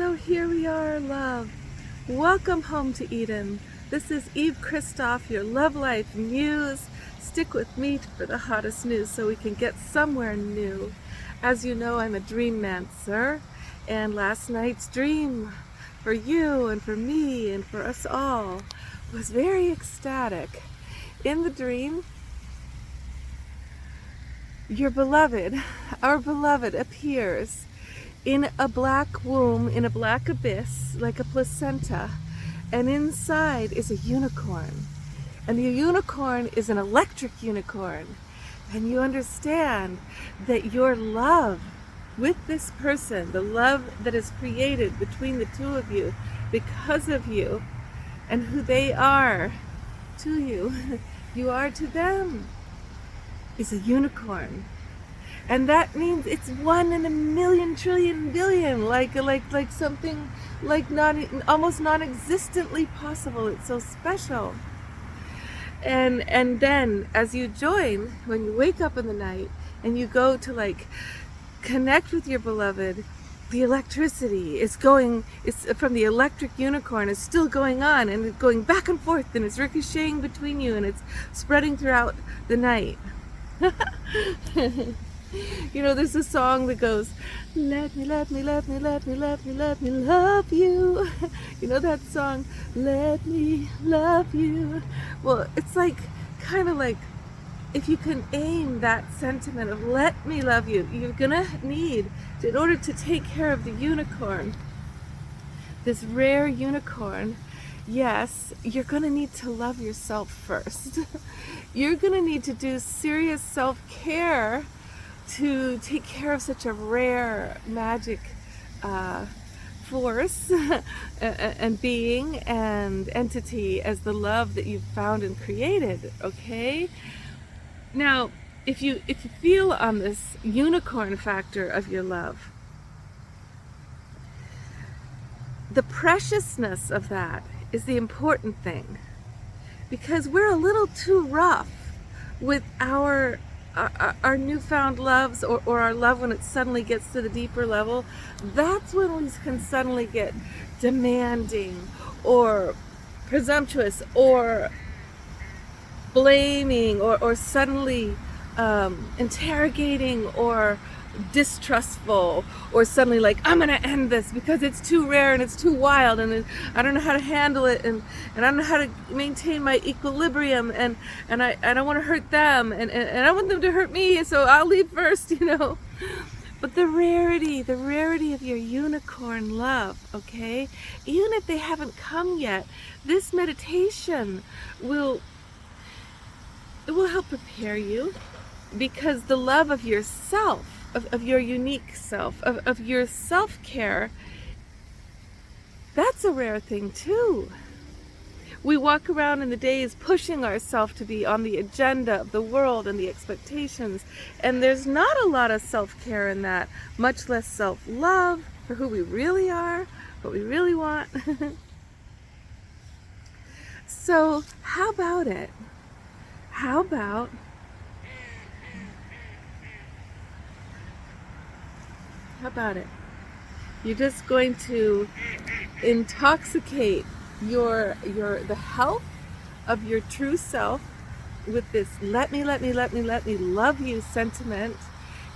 So here we are, love. Welcome home to Eden. This is Eve Christoph, your love life muse. Stick with me for the hottest news so we can get somewhere new. As you know, I'm a dreammancer, and last night's dream for you and for me and for us all was very ecstatic. In the dream, your beloved, our beloved, appears in a black womb, in a black abyss, like a placenta, and inside is a unicorn. And the unicorn is an electric unicorn. And you understand that your love with this person, the love that is created between the two of you, because of you, and who they are to you, you are to them, is a unicorn. And that means it's 1 in a million trillion billion, like something like almost non-existently possible. It's so special. And then as you join, when you wake up in the night and you go to connect with your beloved, the electricity is from the electric unicorn is still going on, and it's going back and forth, and it's ricocheting between you, and it's spreading throughout the night. You know, there's a song that goes, let me love you. You know that song, let me love you. Well, it's kind of like, if you can aim that sentiment of let me love you, you're gonna need, in order to take care of the unicorn, this rare unicorn, yes, you're gonna need to love yourself first. You're gonna need to do serious self-care to take care of such a rare magic force and being and entity as the love that you've found and created, okay? Now, if you feel on this unicorn factor of your love, the preciousness of that is the important thing, because we're a little too rough with our newfound loves, or our love when it suddenly gets to the deeper level. That's when we can suddenly get demanding or presumptuous or blaming or suddenly interrogating or distrustful, or suddenly I'm gonna end this because it's too rare and it's too wild, and I don't know how to handle it, and I don't know how to maintain my equilibrium, and I don't want to hurt them, and I want them to hurt me, so I'll leave first, you know. But the rarity of your unicorn love, okay, even if they haven't come yet, this meditation will help prepare you, because the love of yourself, of your unique self, of your self-care, that's a rare thing too. We walk around in the days pushing ourselves to be on the agenda of the world and the expectations, and there's not a lot of self-care in that, much less self-love for who we really are, what we really want. So how about it? How about it? You're just going to intoxicate the health of your true self with this let me love you sentiment.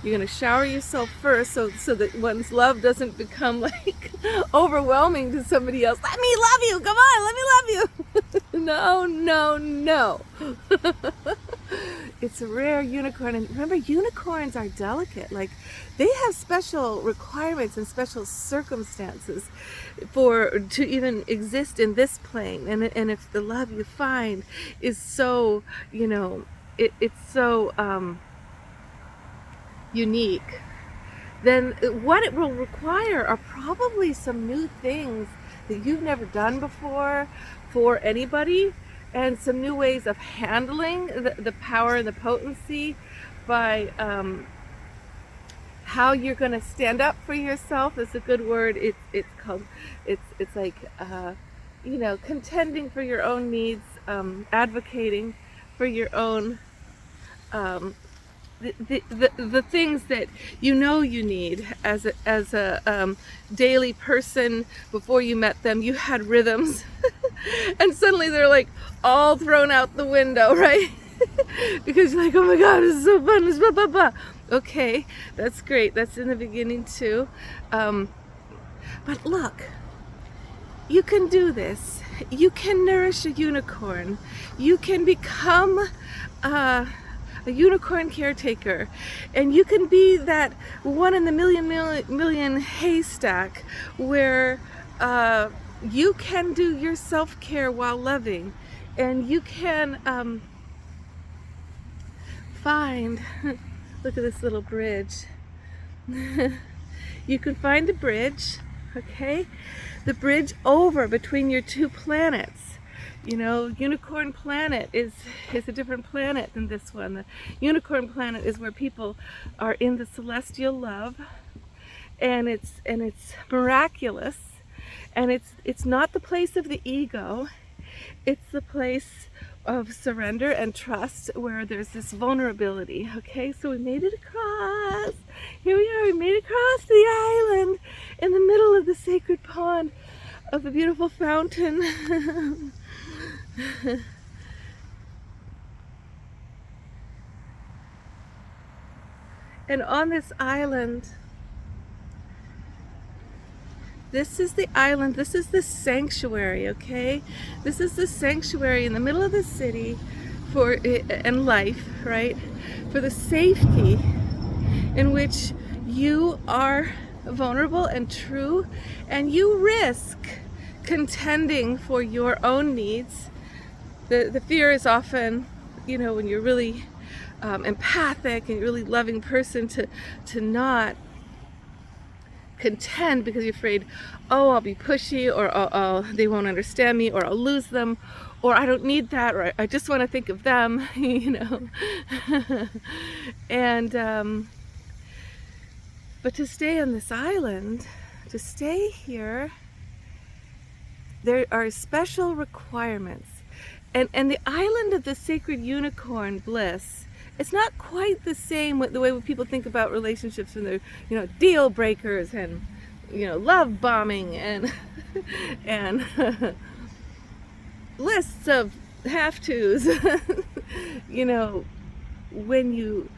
You're going to shower yourself first, so that one's love doesn't become overwhelming to somebody else. Let me love you, come on, let me love you. No. It's a rare unicorn, and remember, unicorns are delicate. They have special requirements and special circumstances to even exist in this plane. And if the love you find is so, it's so unique, then what it will require are probably some new things that you've never done before for anybody, and some new ways of handling the power and the potency by how you're going to stand up for yourself. Is a good word. It's called, it's like contending for your own needs, advocating for your own the things that you know you need as a daily person. Before you met them, you had rhythms, and suddenly they're like all thrown out the window, right? Because you're like, oh my God, this is so fun. Blah, blah, blah. Okay, that's great. That's in the beginning too. But look, you can do this. You can nourish a unicorn. You can become a unicorn caretaker, and you can be that one in the million haystack where you can do your self-care while loving, and you can find look at this little bridge. You can find the bridge, okay, the bridge over between your two planets. You know, Unicorn Planet is a different planet than this one. The Unicorn Planet is where people are in the celestial love, and it's miraculous, and it's not the place of the ego. It's the place of surrender and trust, where there's this vulnerability. Okay, so we made it across. Here we are. We made it across the island in the middle of the sacred pond of the beautiful fountain. And on this island, this is the island, this is the sanctuary, okay? This is the sanctuary in the middle of the city for and life, right? For the safety in which you are vulnerable and true, and you risk contending for your own needs. The fear is often, you know, when you're really empathic and really loving person, to not contend because you're afraid, oh, I'll be pushy, or oh, they won't understand me, or I'll lose them, or I don't need that, or I just want to think of them, you know. And but to stay on this island, to stay here, there are special requirements. And the island of the sacred unicorn bliss, it's not quite the same with the way people think about relationships when they're, you know, deal breakers and, you know, love bombing and and lists of have-tos. You know, when you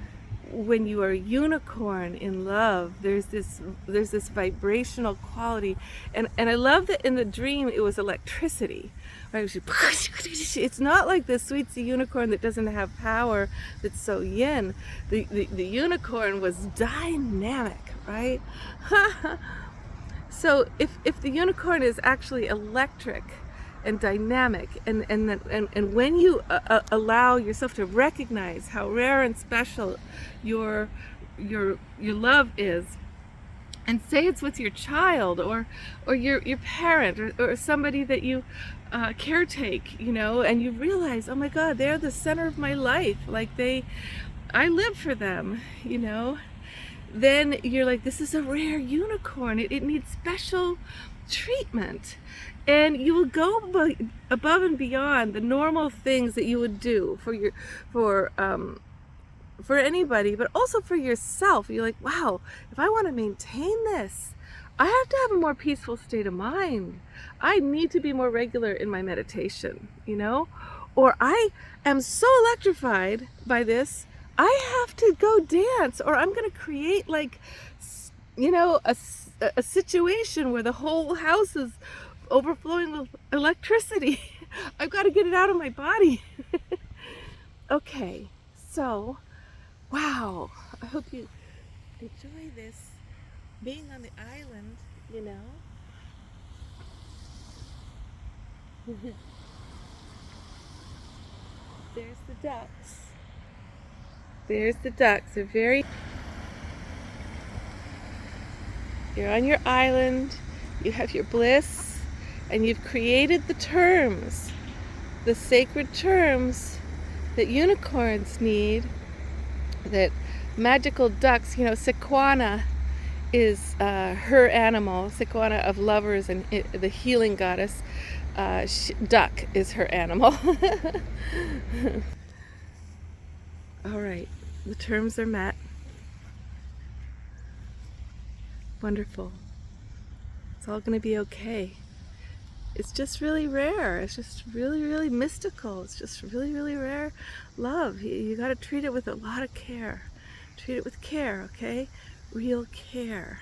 are a unicorn in love, there's this vibrational quality, and I love that in the dream it was electricity. Right? It's not like the sweetsy unicorn that doesn't have power, that's so yin. The unicorn was dynamic, right? So if the unicorn is actually electric and dynamic, and when you allow yourself to recognize how rare and special your love is, and say it's with your child or your parent or somebody that you caretake, you know, and you realize, oh my God, they're the center of my life, like I live for them, you know, then you're like, this is a rare unicorn, it needs special treatment. And you will go above and beyond the normal things that you would do for anybody, but also for yourself. You're like, wow, if I want to maintain this, I have to have a more peaceful state of mind. I need to be more regular in my meditation, you know, or I am so electrified by this, I have to go dance, or I'm going to create, like, you know, a situation where the whole house is overflowing with electricity. I've got to get it out of my body. Okay, so, wow, I hope you enjoy this, being on the island, you know. There's the ducks. There's the ducks. They're very... You're on your island, you have your bliss, and you've created the terms, the sacred terms that unicorns need, that magical ducks, you know, Sequana is her animal, Sequana of lovers and the healing goddess. Duck is her animal. All right, The terms are met. Wonderful. It's all going to be okay. It's just really rare. It's just really, really mystical. It's just really, really rare love. You got to treat it with a lot of care. Treat it with care, okay? Real care.